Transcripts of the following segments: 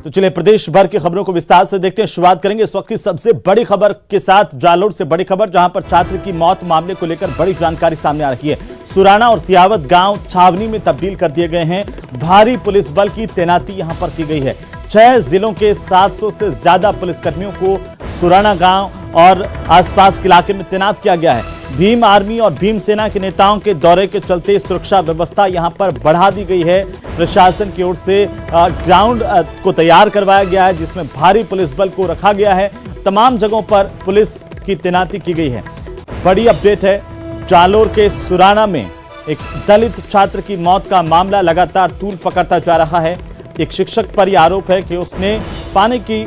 तो चलिए प्रदेश भर की खबरों को विस्तार से देखते हैं। शुरुआत करेंगे इस वक्त की सबसे बड़ी खबर के साथ, जालोर से बड़ी खबर, जहां पर छात्र की मौत मामले को लेकर बड़ी जानकारी सामने आ रही है। सुराना और सियावत गांव छावनी में तब्दील कर दिए गए हैं। भारी पुलिस बल की तैनाती यहां पर की गई है। 6 जिलों के 700 से ज्यादा पुलिसकर्मियों को सुराना गांव और आसपास के इलाके में तैनात किया गया है। भीम आर्मी और भीम सेना के नेताओं के दौरे के चलते सुरक्षा व्यवस्था यहां पर बढ़ा दी गई है। प्रशासन की ओर से ग्राउंड को तैयार करवाया गया है, जिसमें भारी पुलिस बल को रखा गया है। तमाम जगहों पर पुलिस की तैनाती की गई है। बड़ी अपडेट है, जालोर के सुराना में एक दलित छात्र की मौत का मामला लगातार तूल पकड़ता जा रहा है। एक शिक्षक पर यह आरोप है कि उसने पानी की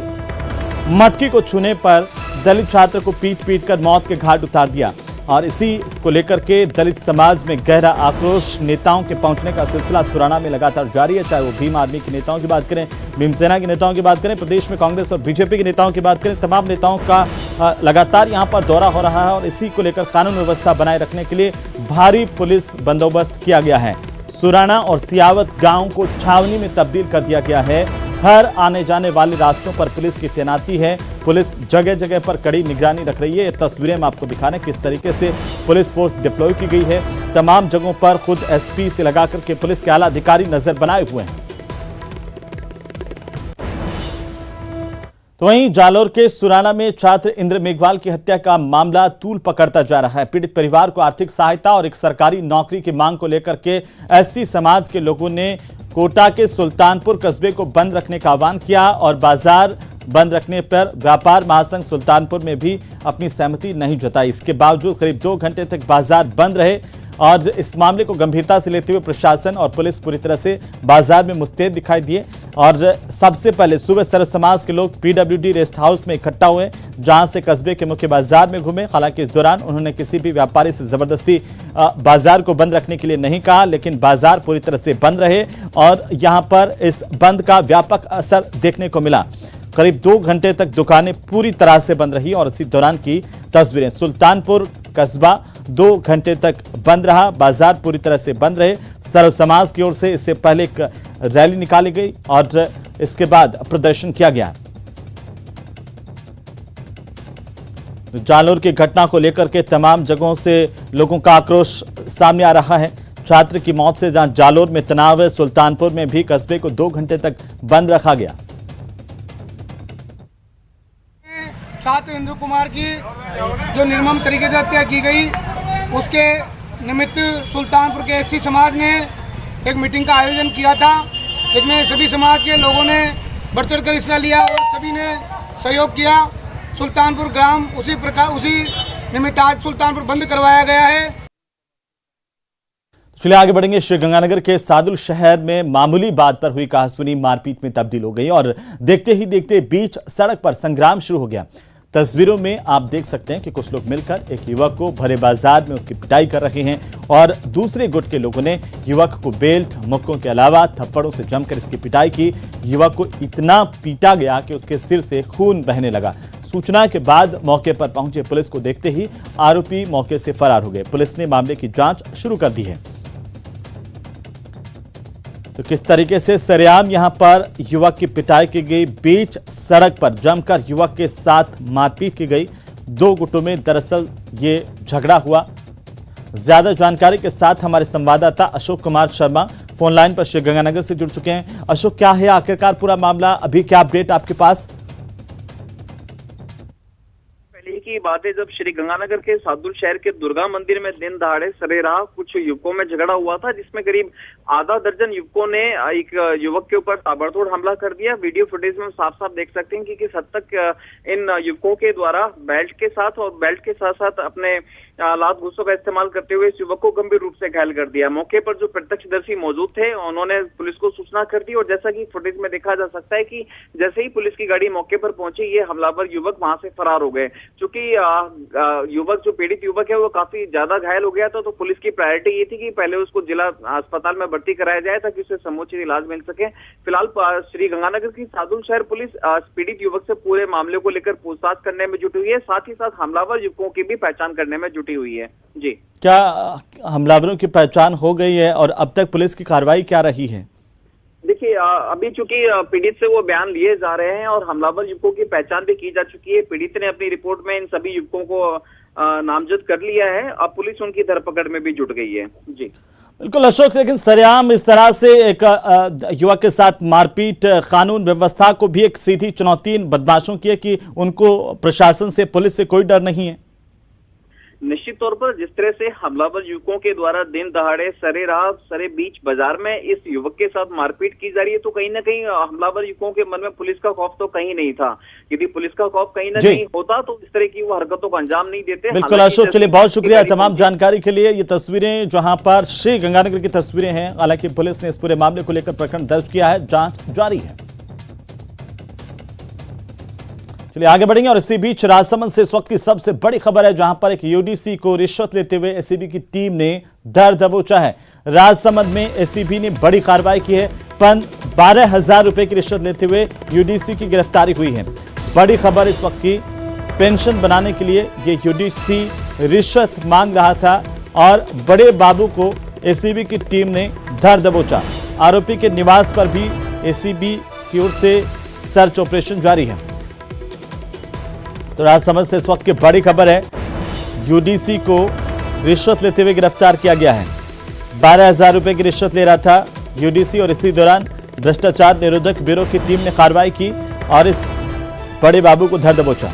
मटकी को छूने पर दलित छात्र को पीट कर मौत के घाट उतार दिया। और इसी को लेकर के दलित समाज में गहरा आक्रोश, नेताओं के पहुंचने का सिलसिला सुराना में लगातार जारी है। चाहे वो भीम आर्मी के नेताओं की बात करें, भीम सेना के नेताओं की बात करें, प्रदेश में कांग्रेस और बीजेपी के नेताओं की बात करें, तमाम नेताओं का लगातार यहां पर दौरा हो रहा है। और इसी को लेकर कानून व्यवस्था बनाए रखने के लिए भारी पुलिस बंदोबस्त किया गया है। सुराना और सियावत गांव को छावनी में तब्दील कर दिया गया है। हर आने जाने वाले रास्तों पर पुलिस की तैनाती है। पुलिस जगह जगह पर कड़ी निगरानी रख रही है। ये तस्वीरें हम आपको दिखा रहे हैं किस तरीके से पुलिस फोर्स डिप्लॉय की गई है। तमाम जगहों पर खुद एसपी से लगाकर के पुलिस के आला अधिकारी नजर बनाए हुए हैं। तो वहीं जालोर के सुराना में छात्र इंद्र मेघवाल की हत्या का मामला तूल पकड़ता जा रहा है। पीड़ित परिवार को आर्थिक सहायता और एक सरकारी नौकरी की मांग को लेकर के एससी समाज के लोगों ने कोटा के सुल्तानपुर कस्बे को बंद रखने का आह्वान किया और बाजार बंद रखने पर व्यापार महासंघ सुल्तानपुर में भी अपनी सहमति नहीं जताई। इसके बावजूद करीब 2 घंटे तक बाजार बंद रहे और इस मामले को गंभीरता से लेते हुए प्रशासन और पुलिस पूरी तरह से बाजार में मुस्तैद दिखाई दिए। और सबसे पहले सुबह सर्व समाज के लोग पीडब्ल्यूडी रेस्ट हाउस में इकट्ठा हुए, जहां से कस्बे के मुख्य बाजार में घूमे। हालांकि इस दौरान उन्होंने किसी भी व्यापारी से जबरदस्ती बाजार को बंद रखने के लिए नहीं कहा, लेकिन बाजार पूरी तरह से बंद रहे और यहां पर इस बंद का व्यापक असर देखने को मिला। करीब 2 घंटे तक दुकानें पूरी तरह से बंद रही और इसी दौरान की तस्वीरें। सुल्तानपुर कस्बा 2 घंटे तक बंद रहा, बाजार पूरी तरह से बंद रहे। सर्व समाज की ओर से इससे पहले एक रैली निकाली गई और इसके बाद प्रदर्शन किया गया। जालोर की घटना को लेकर के तमाम जगहों से लोगों का आक्रोश सामने आ रहा है। छात्र की मौत से जहां जालोर में तनाव है, सुल्तानपुर में भी कस्बे को 2 घंटे तक बंद रखा गया। छात्र इंद्र कुमार की जो निर्मम तरीके से हत्या की गई, उसके निमित्त सुल्तानपुर के एससी समाज ने एक मीटिंग का आयोजन किया था, जिसमें सभी समाज के लोगों ने बढ़ चढ़ कर हिस्सा लिया और सभी ने सहयोग किया। सुल्तानपुर ग्राम उसी निमित्त आज सुल्तानपुर बंद करवाया गया है। चलिए आगे बढ़ेंगे। श्रीगंगानगर के सादुल शहर में मामूली बात पर हुई कहासुनी मारपीट में तब्दील हो गई और देखते ही देखते बीच सड़क पर संग्राम शुरू हो गया। तस्वीरों में आप देख सकते हैं कि कुछ लोग मिलकर एक युवक को भरे बाजार में उसकी पिटाई कर रहे हैं और दूसरे गुट के लोगों ने युवक को बेल्ट, मुक्कों के अलावा थप्पड़ों से जमकर इसकी पिटाई की। युवक को इतना पीटा गया कि उसके सिर से खून बहने लगा। सूचना के बाद मौके पर पहुंचे पुलिस को देखते ही आरोपी मौके से फरार हो गए। पुलिस ने मामले की जांच शुरू कर दी है। तो किस तरीके से सरेआम यहां पर युवक की पिटाई की गई, बीच सड़क पर जमकर युवक के साथ मारपीट की गई। 2 गुटों में दरअसल ये झगड़ा हुआ। ज्यादा जानकारी के साथ हमारे संवाददाता अशोक कुमार शर्मा फोन लाइन पर श्रीगंगानगर से जुड़ चुके हैं। अशोक, क्या है आखिरकार पूरा मामला, अभी क्या अपडेट आपके पास? की बात है, जब श्री गंगानगर के सादुल शहर के दुर्गा मंदिर में दिन दहाड़े सरेराह कुछ युवकों में झगड़ा हुआ था, जिसमें करीब आधा दर्जन युवकों ने एक युवक के ऊपर ताबड़तोड़ हमला कर दिया। वीडियो फुटेज में साफ साफ देख सकते हैं कि किस हद तक इन युवकों के द्वारा बेल्ट के साथ साथ अपने लात घूसों का इस्तेमाल करते हुए इस युवक को गंभीर रूप से घायल कर दिया। मौके पर जो प्रत्यक्षदर्शी मौजूद थे, उन्होंने पुलिस को सूचना कर दी और जैसा कि फुटेज में देखा जा सकता है कि जैसे ही पुलिस की गाड़ी मौके पर पहुंची, ये हमलावर युवक वहां से फरार हो गए। चूंकि युवक जो पीड़ित युवक है वो काफी ज्यादा घायल हो गया था, तो पुलिस की प्रायोरिटी ये थी कि पहले उसको जिला अस्पताल में भर्ती कराया जाए ताकि उसे समुचित इलाज मिल सके। फिलहाल श्री गंगानगर की सादुल शहर पुलिस पीड़ित युवक से पूरे मामले को लेकर पूछताछ करने में जुटी हुई है, साथ ही साथ हमलावर युवकों की भी पहचान करने में जुटी हुई है। जी, क्या हमलावरों की पहचान हो गई है और अब तक पुलिस की कार्रवाई क्या रही है? देखिए अभी चूंकि पीड़ित से वो बयान लिए जा रहे हैं और हमलावर युवकों की पहचान भी की जा चुकी है। पीड़ित ने अपनी रिपोर्ट में इन सभी युवकों को नामजद कर लिया है। अब पुलिस उनकी धरपकड़ में भी जुट गई है। जी बिल्कुल अशोक, लेकिन सरेआम इस तरह से एक युवक के साथ मारपीट कानून व्यवस्था को भी एक सीधी चुनौती इन बदमाशों की है कि उनको प्रशासन से, पुलिस से कोई डर नहीं है। निश्चित तौर पर जिस तरह से हमलावर युवकों के द्वारा दिन दहाड़े सरेराह सरे बीच बाजार में इस युवक के साथ मारपीट की जा रही है, तो कहीं ना कहीं हमलावर युवकों के मन में पुलिस का खौफ तो कहीं नहीं था। यदि पुलिस का खौफ कहीं ना कहीं होता तो इस तरह की वो हरकतों को अंजाम नहीं देते। बिल्कुल अशोक, चलिए बहुत शुक्रिया तमाम जानकारी के लिए। ये तस्वीरें जहां पर श्री गंगानगर की तस्वीरें हैं। हालांकि पुलिस ने इस पूरे मामले को लेकर प्रकरण दर्ज किया है, जांच जारी है। चलिए आगे बढ़ेंगे और इसी बीच राजसमंद से इस वक्त की सबसे बड़ी खबर है, जहां पर एक यूडीसी को रिश्वत लेते हुए एसीबी की टीम ने धर दबोचा है। राजसमंद में एसीबी ने बड़ी कार्रवाई की है। 12,000 रुपए की रिश्वत लेते हुए यूडीसी की गिरफ्तारी हुई है। बड़ी खबर इस वक्त की, पेंशन बनाने के लिए ये यूडीसी रिश्वत मांग रहा था और बड़े बाबू को एसीबी की टीम ने धर दबोचा। आरोपी के निवास पर भी एसीबी की ओर से सर्च ऑपरेशन जारी है। तो राजसमंद से इस वक्त की बड़ी खबर है, यूडीसी को रिश्वत लेते हुए गिरफ्तार किया गया है। 12,000 रुपए की रिश्वत ले रहा था यूडीसी और इसी दौरान भ्रष्टाचार निरोधक ब्यूरो की टीम ने कार्रवाई की और इस बड़े बाबू को धर दबोचा।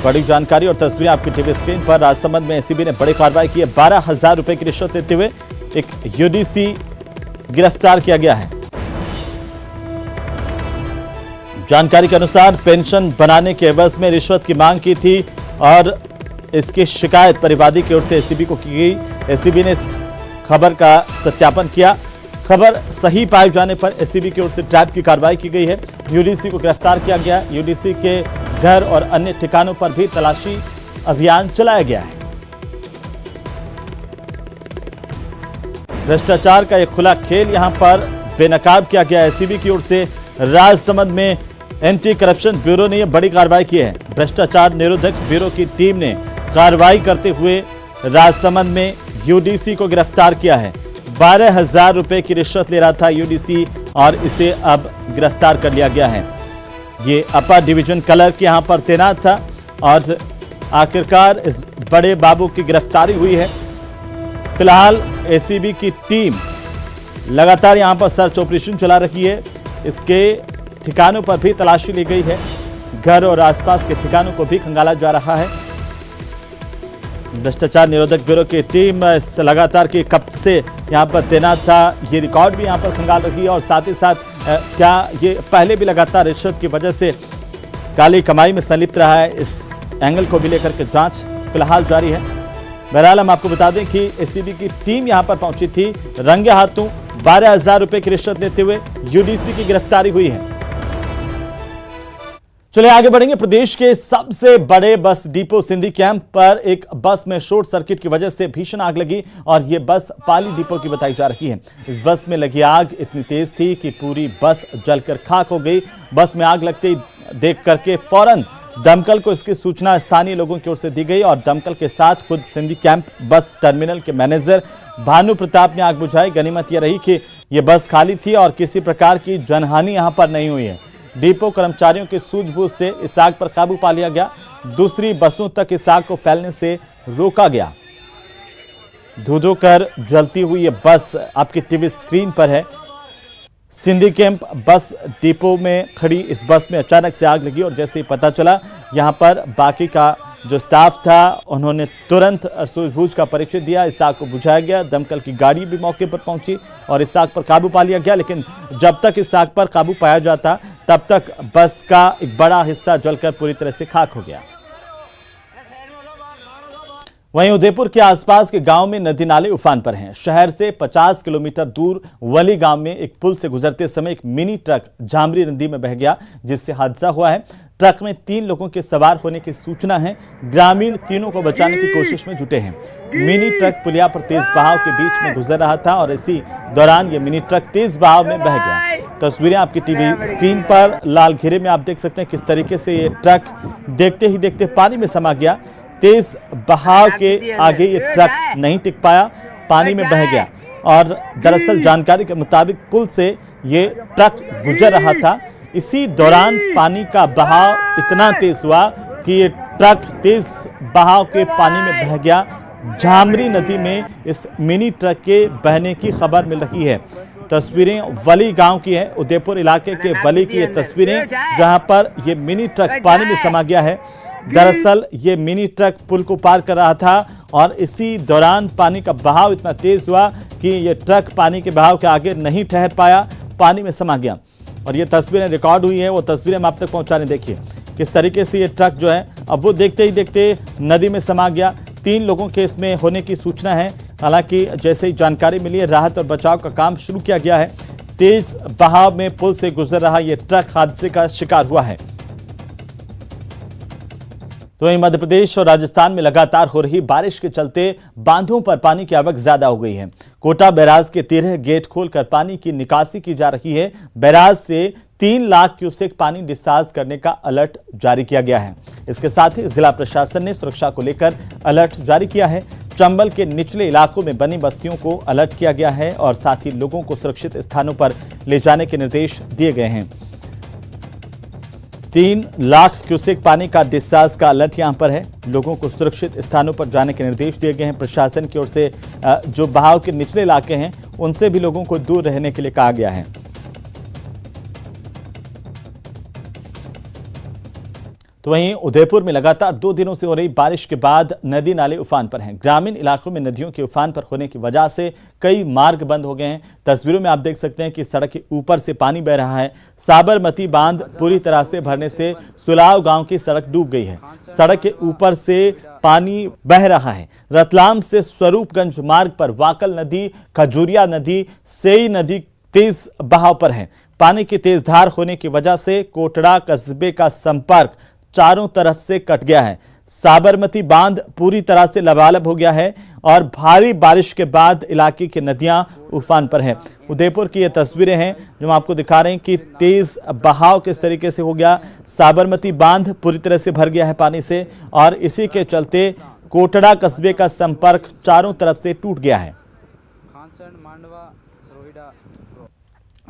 बड़ी जानकारी और तस्वीरें आपकी टीवी स्क्रीन पर। राजसमंद में एसीबी ने बड़ी कार्रवाई की है। 12,000 रुपए की रिश्वत लेते हुए एक यूडीसी गिरफ्तार किया गया है। जानकारी के अनुसार पेंशन बनाने के एवज में रिश्वत की मांग की थी और इसकी शिकायत परिवादी की ओर से एसीबी को की गई। एसीबी ने इस खबर का सत्यापन किया। खबर सही पाए जाने पर एसीबी की ओर से ट्रैप की कार्रवाई की गई है। यूडीसी को गिरफ्तार किया गया। यूडीसी के घर और अन्य ठिकानों पर भी तलाशी अभियान चलाया गया है। भ्रष्टाचार का एक खुला खेल यहां पर बेनकाब किया गया। एसीबी की ओर से राजसमंद में एंटी करप्शन ब्यूरो ने यह बड़ी कार्रवाई की है। भ्रष्टाचार निरोधक ब्यूरो की टीम ने कार्रवाई करते हुए राजसमंद में यूडीसी को गिरफ्तार किया है। 12,000 रुपए की रिश्वत ले रहा था यूडीसी और इसे अब गिरफ्तार कर लिया गया है। ये अपर डिवीजन क्लर्क यहां पर तैनात था और आखिरकार इस बड़े बाबू की गिरफ्तारी हुई है। फिलहाल एसीबी की टीम लगातार यहां पर सर्च ऑपरेशन चला रही है। इसके ठिकानों पर भी तलाशी ली गई है। घर और आसपास के ठिकानों को भी खंगाला जा रहा है। भ्रष्टाचार निरोधक ब्यूरो की टीम लगातार की कब से यहां पर तैनात था, ये रिकॉर्ड भी यहां पर खंगाल रही है और साथ ही साथ क्या ये पहले भी लगातार रिश्वत की वजह से काली कमाई में संलिप्त रहा है, इस एंगल को भी लेकर के जांच फिलहाल जारी है। बहरहाल हम आपको बता दें कि एसीबी की टीम यहां पर पहुंची थी। रंगे हाथों 12,000 रुपए की रिश्वत लेते हुए यूडीसी की गिरफ्तारी हुई है। चलिए आगे बढ़ेंगे। प्रदेश के सबसे बड़े बस डिपो सिंधी कैंप पर एक बस में शॉर्ट सर्किट की वजह से भीषण आग लगी और यह बस पाली डिपो की बताई जा रही है। इस बस में लगी आग इतनी तेज थी कि पूरी बस जलकर खाक हो गई। बस में आग लगते ही देख करके फौरन दमकल को इसकी सूचना स्थानीय लोगों की ओर से दी गई और दमकल के साथ खुद सिंधी कैंप बस टर्मिनल के मैनेजर भानु प्रताप ने आग बुझाई। गनीमत यह रही कि यह बस खाली थी और किसी प्रकार की जनहानि यहां पर नहीं हुई है। डिपो कर्मचारियों की सूझबूझ से इस आग पर काबू पा लिया गया। दूसरी बसों तक इस आग को फैलने से रोका गया। धू-धू कर जलती हुई ये बस आपकी टीवी स्क्रीन पर है। सिंधी कैंप बस डिपो में खड़ी इस बस में अचानक से आग लगी और जैसे ही पता चला यहां पर बाकी का जो स्टाफ था उन्होंने तुरंत सूझबूझ का परिचय दिया। इस आग को बुझाया गया। दमकल की गाड़ी भी मौके पर पहुंची और इस आग पर काबू पा लिया गया। लेकिन जब तक इस आग पर काबू पाया जाता तब तक बस का एक बड़ा हिस्सा जलकर पूरी तरह से खाक हो गया। वहीं उदयपुर के आसपास के गांव में नदी नाले उफान पर हैं। शहर से 50 किलोमीटर दूर वली गांव में एक पुल से गुजरते समय एक मिनी ट्रक झामरी नदी में बह गया, जिससे हादसा हुआ है। ट्रक में 3 लोगों के सवार होने की सूचना है। ग्रामीण तीनों को बचाने की कोशिश में जुटे हैं। मिनी ट्रक पुलिया पर तेज बहाव के बीच में गुजर रहा था और इसी दौरान यह मिनी ट्रक तेज बहाव में बह गया। तस्वीरें आपकी टीवी स्क्रीन पर लाल घेरे में आप देख सकते हैं किस तरीके से ये ट्रक देखते ही देखते पानी में समा गया। तेज बहाव के आगे ये ट्रक नहीं टिक पाया, पानी में बह गया। और दरअसल जानकारी के मुताबिक पुल से ये ट्रक गुजर रहा था। इसी दौरान पानी का बहाव इतना तेज हुआ कि ये ट्रक तेज बहाव के पानी में बह गया। झामरी नदी में इस मिनी ट्रक के बहने की खबर मिल रही है। तस्वीरें वली गांव की है, उदयपुर इलाके के वली की ये तस्वीरें, जहां पर ये मिनी ट्रक पानी में समा गया है। दरअसल ये मिनी ट्रक पुल को पार कर रहा था और इसी दौरान पानी का बहाव इतना तेज हुआ कि ये ट्रक पानी के बहाव के आगे नहीं ठहर पाया, पानी में समा गया। और ये तस्वीरें रिकॉर्ड हुई है, वो तस्वीरें हम आप तक पहुंचाने, देखिए किस तरीके से ये ट्रक जो है अब वो देखते ही देखते नदी में समा गया। 3 लोगों के इसमें होने की सूचना है। हालांकि जैसे ही जानकारी मिली है, राहत और बचाव का काम शुरू किया गया है। तेज बहाव में पुल से गुजर रहा ये ट्रक हादसे का शिकार हुआ है। तो वहीं मध्य प्रदेश और राजस्थान में लगातार हो रही बारिश के चलते बांधों पर पानी की आवक ज्यादा हो गई है। कोटा बैराज के 13 गेट खोलकर पानी की निकासी की जा रही है। बैराज से 3 लाख क्यूसेक पानी डिस्चार्ज करने का अलर्ट जारी किया गया है। इसके साथ ही जिला प्रशासन ने सुरक्षा को लेकर अलर्ट जारी किया है। चंबल के निचले इलाकों में बनी बस्तियों को अलर्ट किया गया है और साथ ही लोगों को सुरक्षित स्थानों पर ले जाने के निर्देश दिए गए हैं। 3 लाख क्यूसेक पानी का डिस्चार्ज का अलर्ट यहां पर है। लोगों को सुरक्षित स्थानों पर जाने के निर्देश दिए गए हैं। प्रशासन की ओर से जो बहाव के निचले इलाके हैं उनसे भी लोगों को दूर रहने के लिए कहा गया है। तो वहीं उदयपुर में लगातार 2 दिनों से हो रही बारिश के बाद नदी नाले उफान पर हैं। ग्रामीण इलाकों में नदियों के उफान पर होने की वजह से कई मार्ग बंद हो गए हैं। तस्वीरों में आप देख सकते हैं कि सड़क के ऊपर से पानी बह रहा है। साबरमती बांध पूरी तरह से भरने से सुलाव गांव की सड़क डूब गई है। सड़क के ऊपर से पानी बह रहा है। रतलाम से स्वरूपगंज मार्ग पर वाकल नदी, खजूरिया नदी, सेई नदी तेज बहाव पर है। पानी की तेज धार होने की वजह से कोटड़ा कस्बे का संपर्क चारों तरफ से कट गया है। साबरमती बांध पूरी तरह से लबालब हो गया है और भारी बारिश के बाद इलाके की नदियां उफान पर हैं। उदयपुर की ये तस्वीरें हैं जो हम आपको दिखा रहे हैं कि तेज बहाव किस तरीके से हो गया। साबरमती बांध पूरी तरह से भर गया है पानी से और इसी के चलते कोटड़ा कस्बे का संपर्क चारों तरफ से टूट गया है।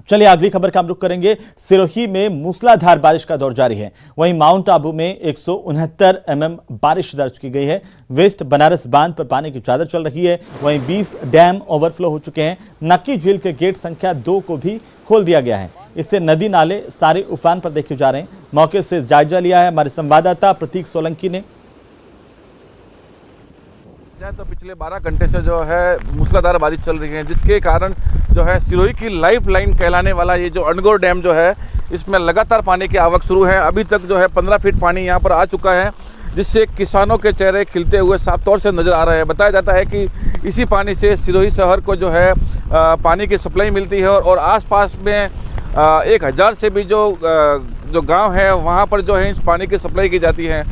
चलिए अगली खबर का हम रुख करेंगे। सिरोही में मूसलाधार बारिश का दौर जारी है। वहीं माउंट आबू में 169 mm बारिश दर्ज की गई है। वेस्ट बनारस बांध पर पानी की चादर चल रही है। वहीं 20 डैम ओवरफ्लो हो चुके हैं। नक्की झील के गेट संख्या 2 को भी खोल दिया गया है। इससे नदी नाले सारे उफान पर देखे जा रहे हैं। मौके से जायजा लिया है हमारे संवाददाता प्रतीक सोलंकी ने। तो पिछले 12 घंटे से जो है मूसलाधार बारिश चल रही है, जिसके कारण जो है सिरोही की लाइफ लाइन कहलाने वाला ये जो अनगोर डैम जो है, इसमें लगातार पानी की आवक शुरू है। अभी तक जो है 15 फीट पानी यहाँ पर आ चुका है, जिससे किसानों के चेहरे खिलते हुए साफ तौर से नज़र आ रहे हैं। बताया जाता है कि इसी पानी से सिरोही शहर को जो है पानी की सप्लाई मिलती है और आसपास में 1000 से भी जो गांव है वहाँ पर जो है इस पानी की सप्लाई की जाती है।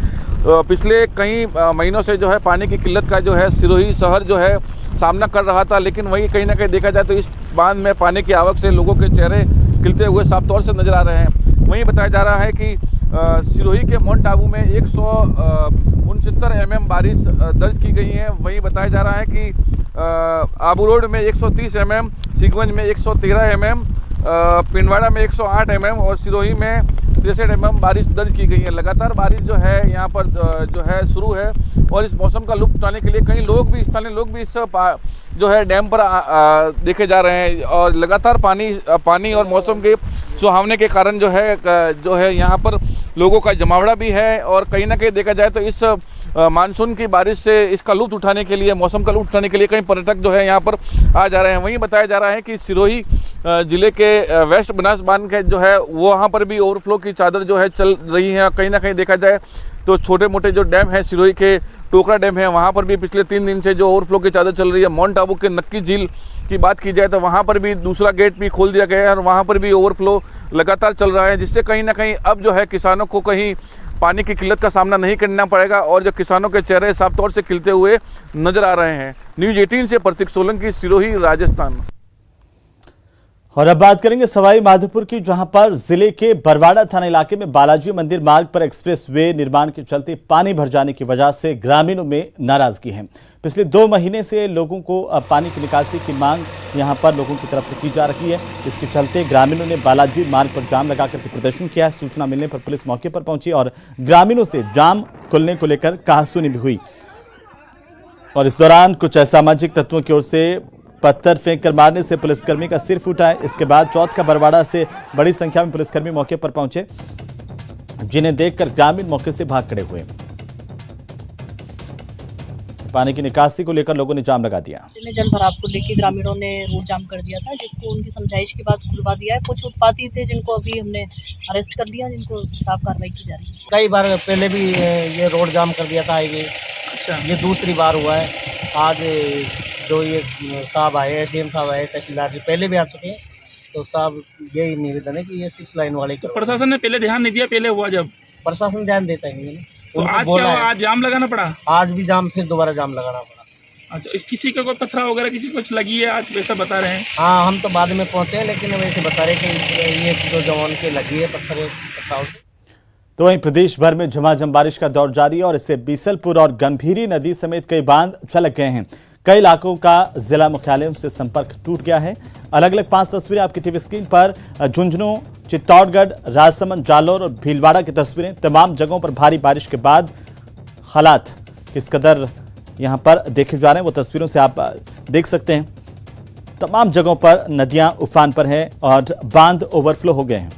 पिछले कई महीनों से जो है पानी की किल्लत का जो है सिरोही शहर जो है सामना कर रहा था, लेकिन वही कहीं ना कहीं देखा जाए तो इस बांध में पानी की आवक से लोगों के चेहरे खिलते हुए साफ तौर से नजर आ रहे हैं। वहीं बताया जा रहा है कि सिरोही के माउंट आबू में 169 mm बारिश दर्ज की गई है। वहीं बताया जा रहा है कि आबू रोड में 130 mm, सिगंज में 113 mm, पिंडवाड़ा में 108 mm और सिरोही में 63 mm बारिश दर्ज की गई है। लगातार बारिश जो है यहाँ पर जो है शुरू है और इस मौसम का लुत्फ उठाने के लिए कई लोग भी, स्थानीय लोग भी इस जो है डैम पर देखे जा रहे हैं और लगातार पानी और मौसम के सुहावने के कारण जो है यहाँ पर लोगों का जमावड़ा भी है और कहीं ना कहीं देखा जाए तो इस मानसून की बारिश से इसका लुत्फ उठाने के लिए, मौसम का लुत्फ उठाने के लिए कई पर्यटक जो है यहाँ पर आ जा रहे हैं। वहीं बताया जा रहा है कि सिरोही जिले के वेस्ट बनास बांध के जो है वहाँ पर भी ओवरफ्लो की चादर जो है चल रही है। कहीं ना कहीं देखा जाए तो छोटे मोटे जो डैम है, सिरोही के टोकरा डैम है, वहाँ पर भी पिछले 3 दिन से जो ओवरफ्लो की चादर चल रही है। माउंट आबू के नक्की झील की बात की जाए तो वहाँ पर भी दूसरा गेट भी खोल दिया गया है और वहाँ पर भी ओवरफ्लो लगातार चल रहा है, जिससे कहीं ना कहीं अब जो है किसानों को कहीं पानी की किल्लत का सामना नहीं करना पड़ेगा और जो किसानों के चेहरे साफ तौर से खिलते हुए नजर आ रहे हैं। न्यूज़ 18 से प्रतीक सोलंकी, सिरोही, राजस्थान। और अब बात करेंगे सवाई माधोपुर की, जहां पर जिले के बरवाड़ा थाना इलाके में बालाजी मंदिर मार्ग पर एक्सप्रेस वे निर्माण के चलते पानी भर जाने की वजह से ग्रामीणों में नाराजगी है। पिछले 2 महीने से लोगों को पानी की निकासी की मांग यहां पर लोगों की तरफ से की जा रही है। इसके चलते ग्रामीणों ने बालाजी मार्ग पर जाम लगाकर के प्रदर्शन किया। सूचना मिलने पर पुलिस मौके पर पहुंची और ग्रामीणों से जाम खुलने को लेकर कहासुनी भी हुई। और इस दौरान कुछ असामाजिक तत्वों की ओर से पत्थर फेंक कर मारने से पुलिसकर्मी का सिर फूटा है। इसके बाद चौथ का बरवाड़ा से बड़ी संख्या में पुलिसकर्मी मौके पर पहुंचे, जिन्हें देखकर ग्रामीण मौके से भाग खड़े हुए। पानी की निकासी को लेकर लोगों ने जाम लगा दिया। में जल भराव को लेकर ग्रामीणों ने रोड जाम कर दिया था, जिसको उनकी समझाइश के बाद खुलवा दिया है। कुछ उत्पाती थे जिनको अभी हमने अरेस्ट कर लिया, जिनको खिलाफ कार्रवाई की जा रही है। कई बार पहले भी ये रोड जाम कर दिया था हाईवे। अच्छा, ये दूसरी बार हुआ है। आज जो ये साहब आए, डीएम साहब आए, तहसीलदार जी पहले भी आ चुके हैं, तो साहब यही निवेदन है कि ये 6 लाइन वाले तो प्रशासन ने पहले ध्यान नहीं दिया, पहले हुआ जब प्रशासन ध्यान देता ही नहीं है। तो आज क्या हुआ? आज जाम लगाना पड़ा। आज भी जाम, फिर दोबारा जाम लगाना पड़ा। अच्छा, किसी का कोई पथरा वगैरह किसी को कुछ लगी है आज, वैसा बता रहे हैं? हाँ, हम तो बाद में पहुँचे हैं, लेकिन वैसे बता रहे कि ये जो जवान के लगी है पत्थराव से। तो वहीं प्रदेश भर में झमाझम बारिश का दौर जारी है और इससे बीसलपुर और गंभीरी नदी समेत कई बांध छलक गए हैं। कई इलाकों का जिला मुख्यालयों से संपर्क टूट गया है। अलग अलग 5 तस्वीरें आपकी टीवी स्क्रीन पर। झुंझुनू, चित्तौड़गढ़, राजसमंद, जालौर और भीलवाड़ा की तस्वीरें। तमाम जगहों पर भारी बारिश के बाद हालात किस कदर यहां पर देखे जा रहे हैं, वो तस्वीरों से आप देख सकते हैं। तमाम जगहों पर नदियां उफान पर हैं और बांध ओवरफ्लो हो गए हैं।